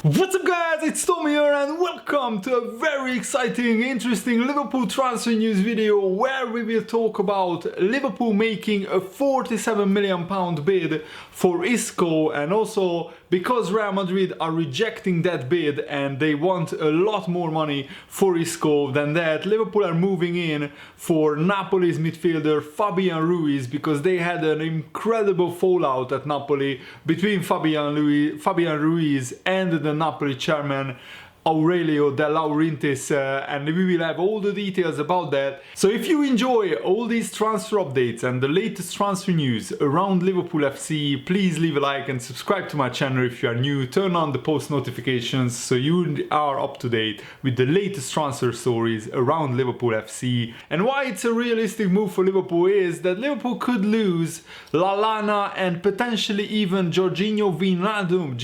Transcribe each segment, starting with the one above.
What's up guys, it's Tommy here and welcome to a very exciting, interesting Liverpool transfer news video where we will talk about Liverpool making a £47 million bid for Isco, and also because Real Madrid are rejecting that bid and they want a lot more money for Isco than that, Liverpool are moving in for Napoli's midfielder Fabian Ruiz because they had an incredible fallout at Napoli between Fabian Ruiz and the Napoli chairman Aurelio De Laurentiis, and we will have all the details about that. So if you enjoy all these transfer updates and the latest transfer news around Liverpool FC, please leave a like and subscribe to my channel if you are new. Turn on the post notifications so you are up to date with the latest transfer stories around Liverpool FC. And why it's a realistic move for Liverpool is that Liverpool could lose Lallana and potentially even Jorginho Wijnaldum.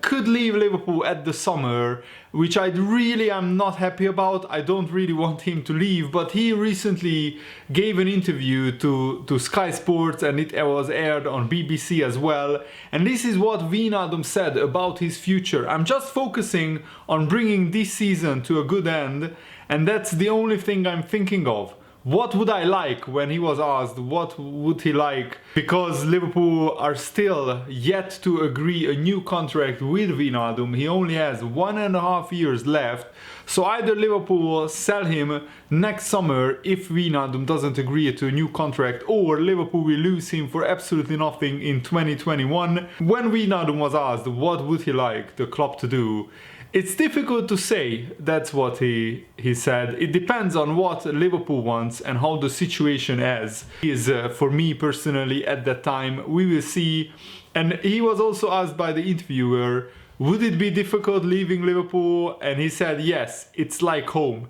Could leave Liverpool at the summer, which I really am not happy about. I don't really want him to leave, but he recently gave an interview to Sky Sports and it was aired on BBC as well. And this is what Wijnaldum said about his future. I'm just focusing on bringing this season to a good end, and that's the only thing I'm thinking of. What would I like when he was asked what would he like, because Liverpool are still yet to agree a new contract with Wijnaldum. He only has 1.5 years left, so either Liverpool sell him next summer if Wijnaldum doesn't agree to a new contract, or Liverpool will lose him for absolutely nothing in 2021. When Wijnaldum was asked what would he like the club to do, it's difficult to say. That's what he said. It depends on what Liverpool wants and how the situation is for me personally at that time. We will see. And he was also asked by the interviewer, would it be difficult leaving Liverpool? And he said, yes, it's like home.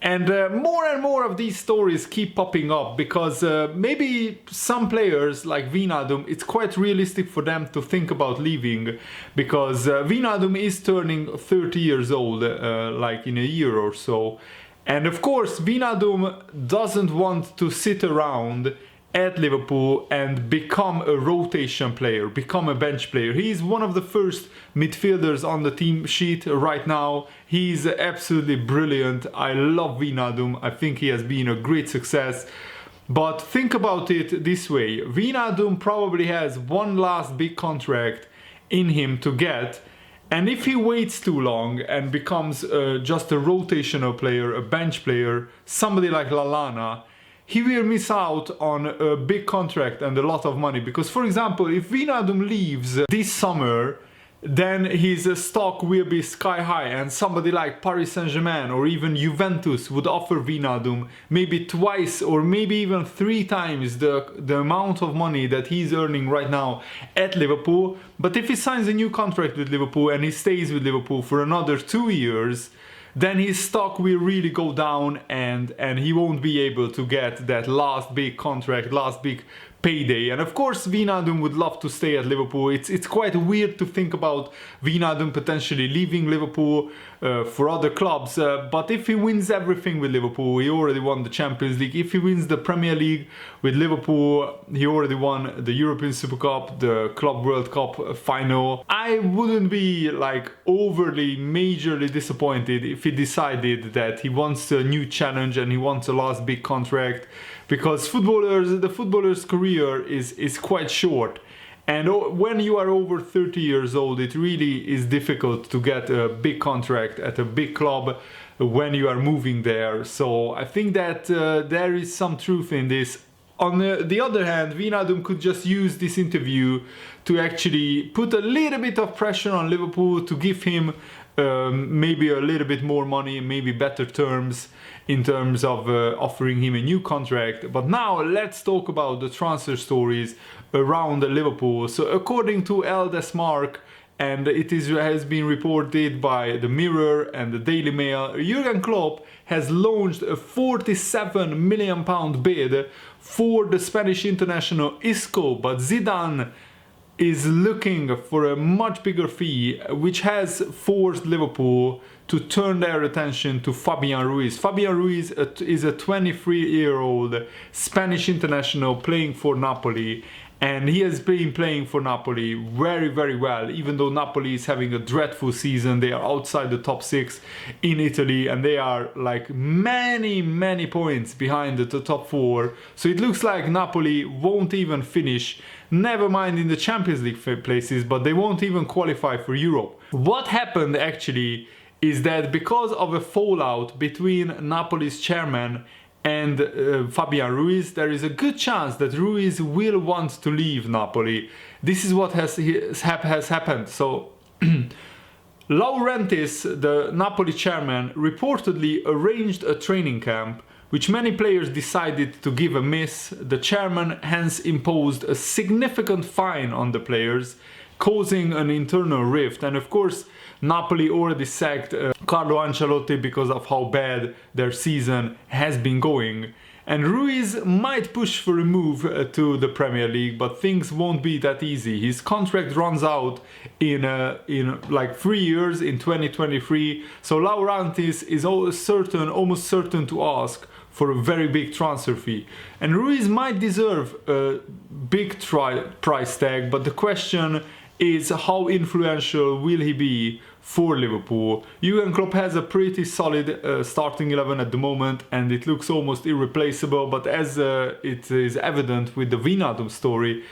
And more and more of these stories keep popping up because maybe some players like Wijnaldum, it's quite realistic for them to think about leaving, because Wijnaldum is turning 30 years old like in a year or so. And of course Wijnaldum doesn't want to sit around at Liverpool and become a rotation player, become a bench player. He's one of the first midfielders on the team sheet right now. He's absolutely brilliant. I love Wijnaldum. I think he has been a great success. But think about it this way. Wijnaldum probably has one last big contract in him to get. And if he waits too long and becomes just a rotational player, a bench player, somebody like Lallana, he will miss out on a big contract and a lot of money. Because, for example, if Wijnaldum leaves this summer, then his stock will be sky high, and somebody like Paris Saint-Germain or even Juventus would offer Wijnaldum maybe twice or maybe even 3 times the amount of money that he's earning right now at Liverpool. But if he signs a new contract with Liverpool and he stays with Liverpool for another 2 years, then his stock will really go down and he won't be able to get that last big contract, last big payday. And of course Wijnaldum would love to stay at Liverpool. It's quite weird to think about Wijnaldum potentially leaving Liverpool for other clubs, but if he wins everything with Liverpool, he already won the Champions League. If he wins the Premier League with Liverpool, he already won the European Super Cup, the Club World Cup final. I wouldn't be like overly majorly disappointed if he decided that he wants a new challenge and he wants a last big contract, because the footballer's career is quite short. And when you are over 30 years old, it really is difficult to get a big contract at a big club when you are moving there. So I think that there is some truth in this. On the other hand, Wijnaldum could just use this interview to actually put a little bit of pressure on Liverpool to give him maybe a little bit more money, maybe better terms in terms of offering him a new contract. But now let's talk about the transfer stories around Liverpool. So according to El Desmarque, and has been reported by the Mirror and the Daily Mail, Jurgen Klopp has launched a £47 million bid for the Spanish international Isco, but Zidane is looking for a much bigger fee, which has forced Liverpool to turn their attention to Fabian Ruiz. Fabian Ruiz is a 23-year-old Spanish international playing for Napoli, And he has been playing for Napoli very, very well, even though Napoli is having a dreadful season. They are outside the top 6 in Italy, and they are like many points behind the top 4. So it looks like Napoli won't even finish, never mind in the Champions League places, but they won't even qualify for Europe. What happened actually is that because of a fallout between Napoli's chairman and Fabian Ruiz, there is a good chance that Ruiz will want to leave Napoli. This is what has happened. So Laurentiis, the Napoli chairman, reportedly arranged a training camp which many players decided to give a miss. The chairman hence imposed a significant fine on the players, causing an internal rift. And of course, Napoli already sacked Carlo Ancelotti because of how bad their season has been going. And Ruiz might push for a move to the Premier League, but things won't be that easy. His contract runs out in like 3 years, in 2023. So Laurentiis is almost certain to ask for a very big transfer fee. And Ruiz might deserve a big price tag, but the question is how influential will he be for Liverpool. Jurgen Klopp has a pretty solid starting 11 at the moment, and it looks almost irreplaceable, but as it is evident with the Wijnaldum story,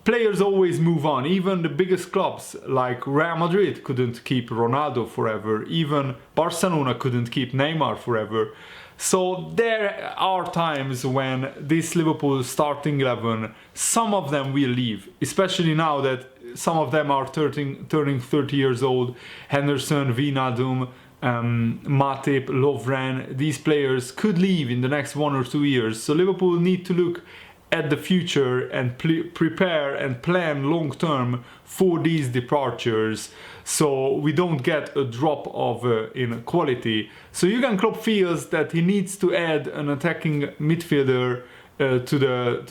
players always move on. Even the biggest clubs like Real Madrid couldn't keep Ronaldo forever, even Barcelona couldn't keep Neymar forever. So there are times when this Liverpool starting 11, some of them will leave, especially now that some of them are turning 30 years old. Henderson, Wijnaldum, Matip, Lovren, these players could leave in the next 1 or 2 years. So Liverpool need to look at the future and prepare and plan long term for these departures, so we don't get a drop of in quality. So Jurgen Klopp feels that he needs to add an attacking midfielder to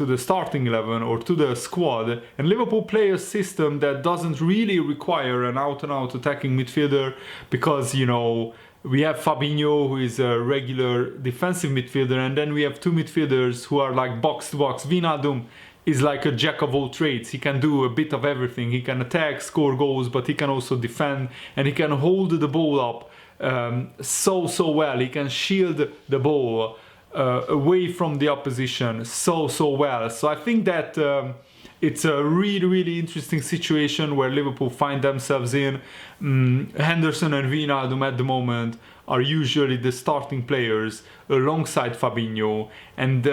the starting 11 or to the squad, and Liverpool play a system that doesn't really require an out-and-out attacking midfielder, because you know we have Fabinho, who is a regular defensive midfielder, and then we have two midfielders who are like box to box. Wijnaldum is like a jack of all trades. He can do a bit of everything. He can attack, score goals, but he can also defend, and he can hold the ball up so well. He can shield the ball away from the opposition so well. So I think that it's a really interesting situation where Liverpool find themselves in. Henderson and Wijnaldum at the moment are usually the starting players alongside Fabinho, and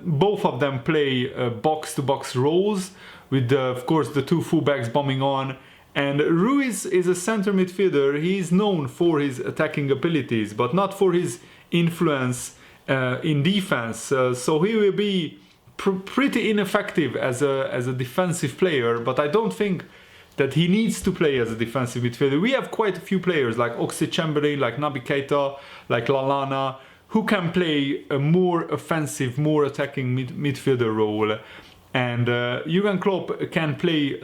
both of them play box-to-box roles with of course the two fullbacks bombing on. And Ruiz is a center midfielder. He is known for his attacking abilities, but not for his influence in defense. So he will be pretty ineffective as a defensive player, but I don't think that he needs to play as a defensive midfielder. We have quite a few players like Oxlade-Chamberlain, like Naby Keita, like Lallana, who can play a more offensive, more attacking midfielder role. And Jurgen Klopp can play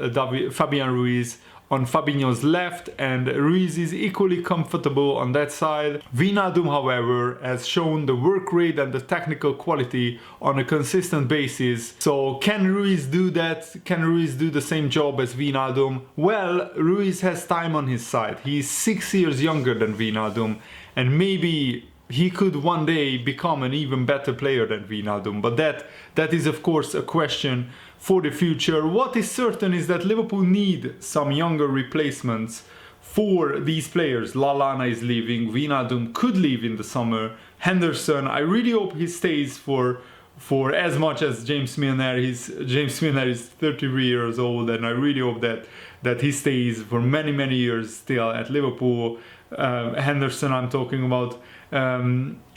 Fabian Ruiz on Fabinho's left, and Ruiz is equally comfortable on that side. Wijnaldum, however, has shown the work rate and the technical quality on a consistent basis. So can Ruiz do that? Can Ruiz do the same job as Wijnaldum? Well, Ruiz has time on his side. He's 6 years younger than Wijnaldum, and maybe he could one day become an even better player than Wijnaldum, but that is of course a question for the future. What is certain is that Liverpool need some younger replacements for these players. Lallana is leaving, Wijnaldum could leave in the summer. Henderson, I really hope he stays for as much as James Milner. James Milner is 33 years old, and I really hope that he stays for many years still at Liverpool. Henderson, I'm talking about.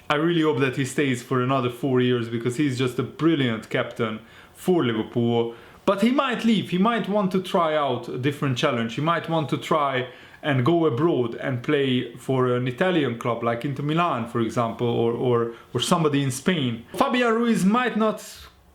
I really hope that he stays for another 4 years, because he's just a brilliant captain for Liverpool. But he might leave. He might want to try out a different challenge. He might want to try and go abroad and play for an Italian club like Inter Milan, for example, or somebody in Spain. Fabian Ruiz might not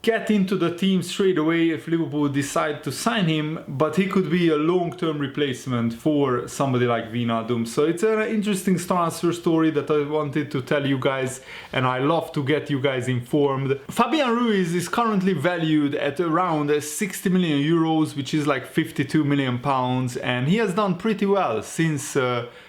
get into the team straight away if Liverpool decide to sign him, but he could be a long-term replacement for somebody like Wijnaldum. So it's an interesting transfer story that I wanted to tell you guys, and I love to get you guys informed. Fabian Ruiz is currently valued at around 60 million euros, which is like 52 million pounds, and he has done pretty well since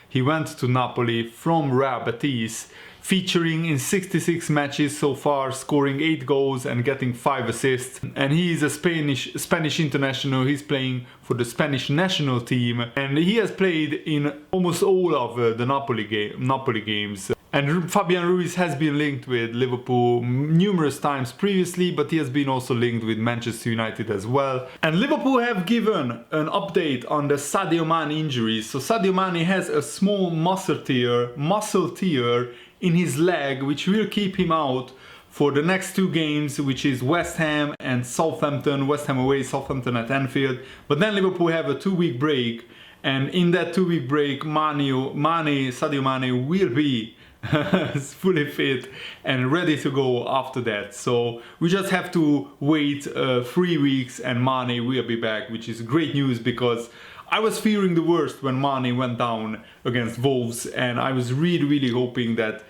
he went to Napoli from Real Betis, featuring in 66 matches so far, scoring 8 goals and getting 5 assists. And he is a Spanish international. He's playing for the Spanish national team, and he has played in almost all of the Napoli games. And Fabian Ruiz has been linked with Liverpool numerous times previously, but he has been also linked with Manchester United as well. And Liverpool have given an update on the Sadio Mane injuries. So Sadio Mane has a small muscle tear in his leg, which will keep him out for the next 2 games, which is West Ham and Southampton. West Ham away, Southampton at Anfield. But then Liverpool have a 2-week break, and in that 2-week break, Sadio Mane will be fully fit and ready to go after that. So we just have to wait 3 weeks and Mane will be back, which is great news, because I was fearing the worst when Mane went down against Wolves, and I was really hoping that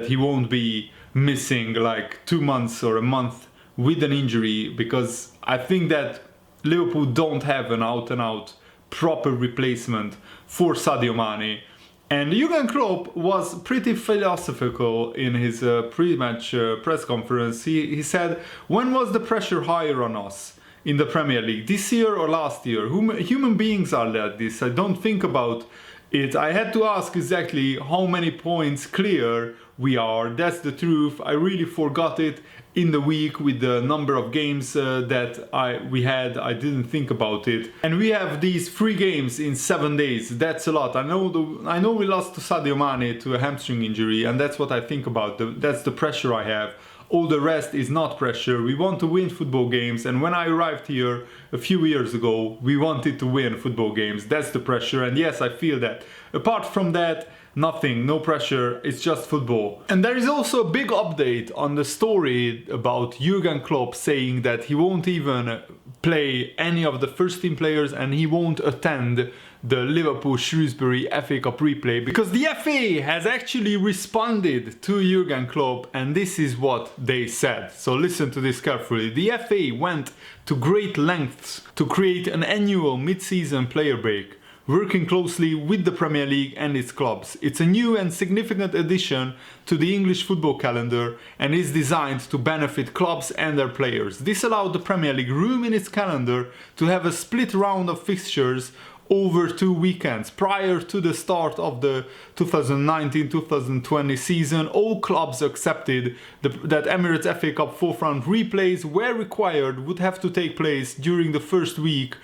he won't be missing like 2 months or a month with an injury, because I think that Liverpool don't have an out-and-out proper replacement for Sadio Mane. And Jurgen Klopp was pretty philosophical in his pre-match press conference. He said, when was the pressure higher on us in the Premier League, this year or last year? Human beings are like this. I don't think about it. I had to ask exactly how many points clear we are. That's the truth. I really forgot it in the week with the number of games that we had. I didn't think about it. And we have these 3 games in 7 days. That's a lot. I know we lost to Sadio Mane to a hamstring injury, and that's what I think about. That's the pressure I have. All the rest is not pressure. We want to win football games, and when I arrived here a few years ago, we wanted to win football games. That's the pressure, and yes, I feel that. Apart from that, nothing, no pressure, it's just football. And there is also a big update on the story about Jurgen Klopp saying that he won't even play any of the first team players, and he won't attend the Liverpool-Shrewsbury FA Cup replay, because the FA has actually responded to Jurgen Klopp, and this is what they said. So listen to this carefully. The FA went to great lengths to create an annual mid-season player break, working closely with the Premier League and its clubs. It's a new and significant addition to the English football calendar and is designed to benefit clubs and their players. This allowed the Premier League room in its calendar to have a split round of fixtures over 2 weekends. Prior to the start of the 2019-2020 season, all clubs accepted that Emirates FA Cup 4th-round replays, where required, would have to take place during the first week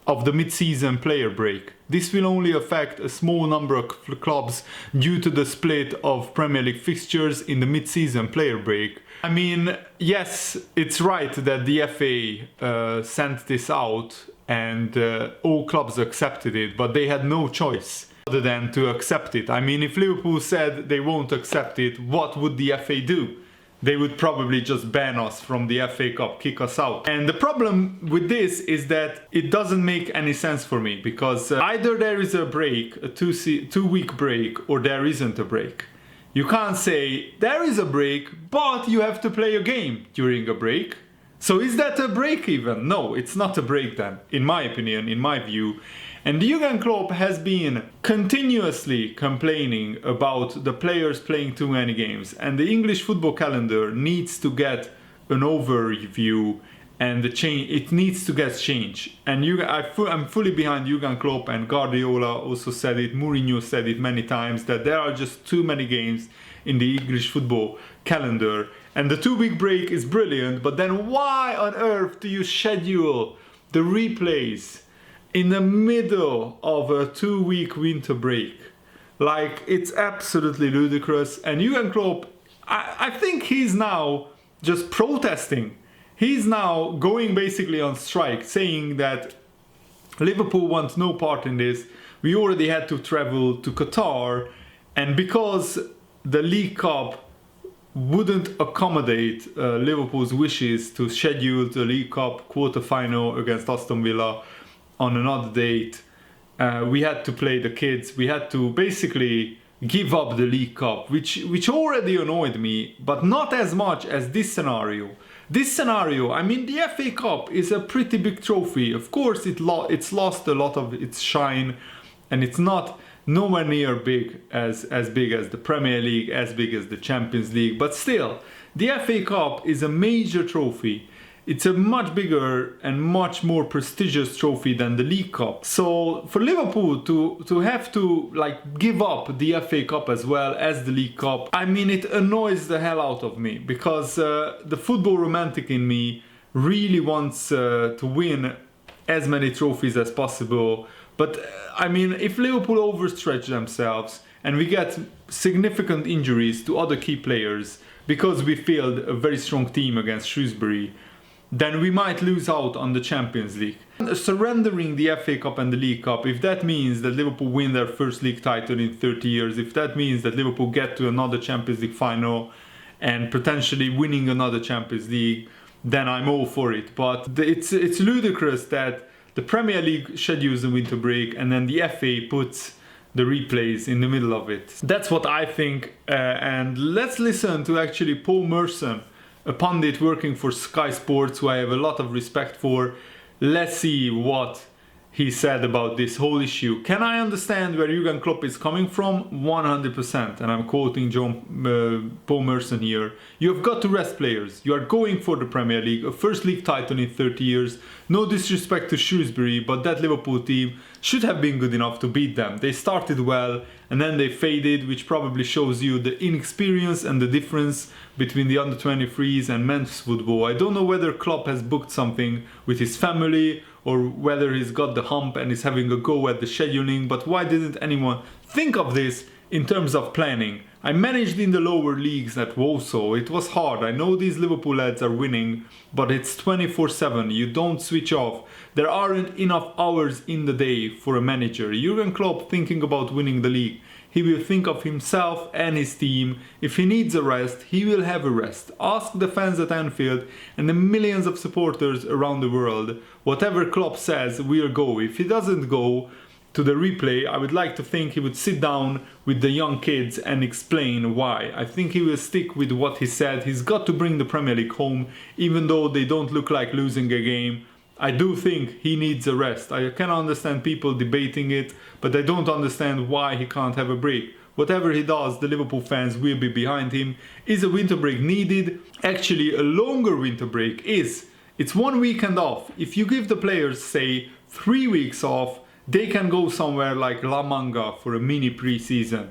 of the mid-season player break. This will only affect a small number of clubs due to the split of Premier League fixtures in the mid-season player break. I mean, yes, it's right that the FA sent this out and all clubs accepted it, but they had no choice other than to accept it. I mean, if Liverpool said they won't accept it, what would the FA do? They would probably just ban us from the FA Cup, kick us out. And the problem with this is that it doesn't make any sense for me, because either there is a break, a 2-week break, or there isn't a break. You can't say there is a break, but you have to play a game during a break. So is that a break even? No, it's not a break then, in my opinion, in my view. And Jurgen Klopp has been continuously complaining about the players playing too many games, and the English football calendar needs to get an overview, and it needs to get changed. And I'm fully behind Jurgen Klopp, and Guardiola also said it, Mourinho said it many times, that there are just too many games in the English football calendar. And the 2-week break is brilliant, but then why on earth do you schedule the replays in the middle of a 2-week winter break? Like, it's absolutely ludicrous. And Jurgen Klopp, I think he's now just protesting. He's now going basically on strike, saying that Liverpool wants no part in this. We already had to travel to Qatar, and because the League Cup wouldn't accommodate Liverpool's wishes to schedule the League Cup quarter-final against Aston Villa on another date. We had to play the kids. We had to basically give up the League Cup, which already annoyed me, but not as much as this scenario. This scenario, I mean, the FA Cup is a pretty big trophy. Of course, it's lost a lot of its shine, and it's not nowhere near big as big as the Premier League, as big as the Champions League. But still, the FA Cup is a major trophy. It's a much bigger and much more prestigious trophy than the League Cup. So for Liverpool to have to like give up the FA Cup as well as the League Cup, I mean, it annoys the hell out of me, because the football romantic in me really wants to win as many trophies as possible. But I mean, if Liverpool overstretch themselves and we get significant injuries to other key players because we field a very strong team against Shrewsbury, then we might lose out on the Champions League. Surrendering the FA Cup and the League Cup, if that means that Liverpool win their first league title in 30 years, if that means that Liverpool get to another Champions League final and potentially winning another Champions League, then I'm all for it. But it's ludicrous that the Premier League schedules a winter break and then the FA puts the replays in the middle of it. That's what I think. And let's listen to actually Paul Merson, a pundit working for Sky Sports, who I have a lot of respect for. Let's see what he said about this whole issue. Can I understand where Jurgen Klopp is coming from? 100%. And I'm quoting Paul Merson here. You have got to rest players. You are going for the Premier League, a first league title in 30 years. No disrespect to Shrewsbury, but that Liverpool team should have been good enough to beat them. They started well and then they faded, which probably shows you the inexperience and the difference between the under-23s and men's football. I don't know whether Klopp has booked something with his family or whether he's got the hump and is having a go at the scheduling, but why didn't anyone think of this in terms of planning? I managed in the lower leagues at Warsaw. It was hard. I know these Liverpool lads are winning, but it's 24/7. You don't switch off. There aren't enough hours in the day for a manager. Jurgen Klopp thinking about winning the league. He will think of himself and his team. If he needs a rest, he will have a rest. Ask the fans at Anfield and the millions of supporters around the world. Whatever Klopp says, we'll go. If he doesn't go to the replay, I would like to think he would sit down with the young kids and explain why. I think he will stick with what he said. He's got to bring the Premier League home, even though they don't look like losing a game. I do think he needs a rest. I can understand people debating it, but I don't understand why he can't have a break. Whatever he does, the Liverpool fans will be behind him. Is a winter break needed? Actually, a longer winter break is. It's 1 weekend off. If you give the players, say, 3 weeks off, they can go somewhere like La Manga for a mini pre-season.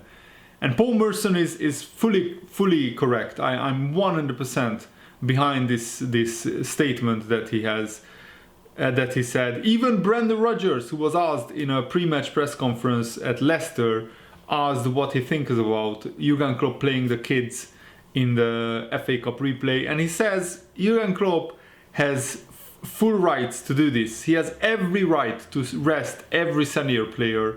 And Paul Merson is fully correct. I'm 100% behind this statement that he has. That he said. Even Brendan Rodgers, who was asked in a pre-match press conference at Leicester, asked what he thinks about Jurgen Klopp playing the kids in the FA Cup replay, and he says Jurgen Klopp has full rights to do this. He has every right to rest every senior player,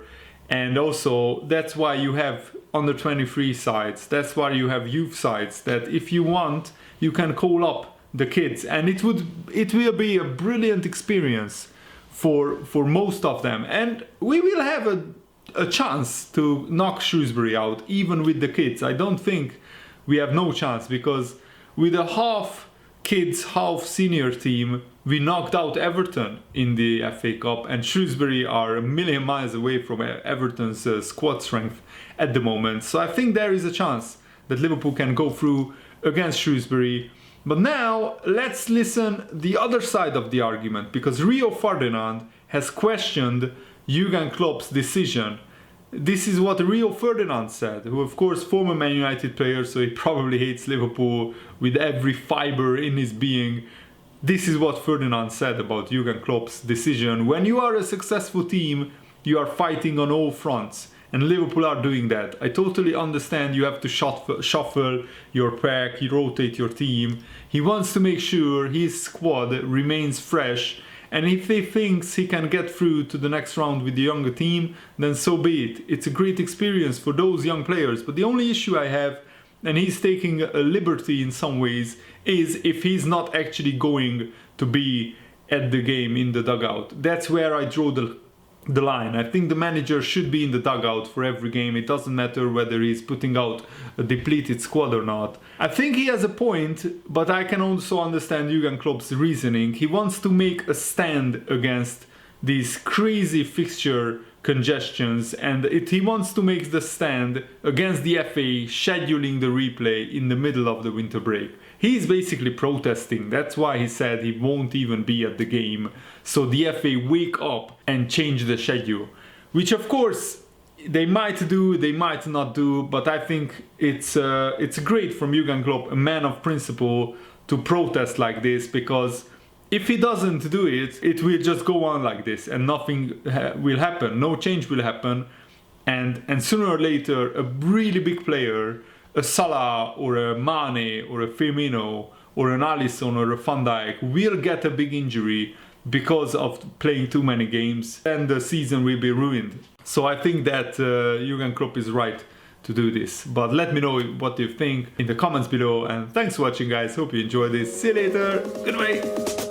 and also that's why you have under 23 sides, that's why you have youth sides, that if you want you can call up the kids, and it will be a brilliant experience for most of them, and we will have a chance to knock Shrewsbury out even with the kids. I don't think we have no chance, because with a half kids half senior team we knocked out Everton in the FA Cup, and Shrewsbury are a million miles away from Everton's squad strength at the moment. So I think there is a chance that Liverpool can go through against Shrewsbury. But now let's listen the other side of the argument, because Rio Ferdinand has questioned Jurgen Klopp's decision. This is what Rio Ferdinand said, who of course former Man United player, so he probably hates Liverpool with every fiber in his being. This is what Ferdinand said about Jurgen Klopp's decision. When you are a successful team, you are fighting on all fronts. And Liverpool are doing that. I totally understand you have to shuffle your pack, you rotate your team. He wants to make sure his squad remains fresh, and if he thinks he can get through to the next round with the younger team, then so be it. It's a great experience for those young players, but the only issue I have and he's taking a liberty in some ways, is if he's not actually going to be at the game in the dugout. That's where I draw the line. I think the manager should be in the dugout for every game. It doesn't matter whether he's putting out a depleted squad or not. I think he has a point, but I can also understand Jurgen Klopp's reasoning. He wants to make a stand against these crazy fixture congestions, and he wants to make the stand against the FA scheduling the replay in the middle of the winter break. He's basically protesting. That's why he said he won't even be at the game. So the FA wake up and change the schedule, which of course they might do, they might not do, but I think it's great from Jurgen Klopp, a man of principle, to protest like this, because if he doesn't do it, it will just go on like this and nothing will happen, no change will happen, and sooner or later a really big player, a Salah or a Mane or a Firmino or an Alisson or a Van Dijk will get a big injury because of playing too many games, and the season will be ruined. So I think that Jurgen Klopp is right to do this. But let me know what you think in the comments below, and thanks for watching guys, hope you enjoyed this. See you later, goodbye.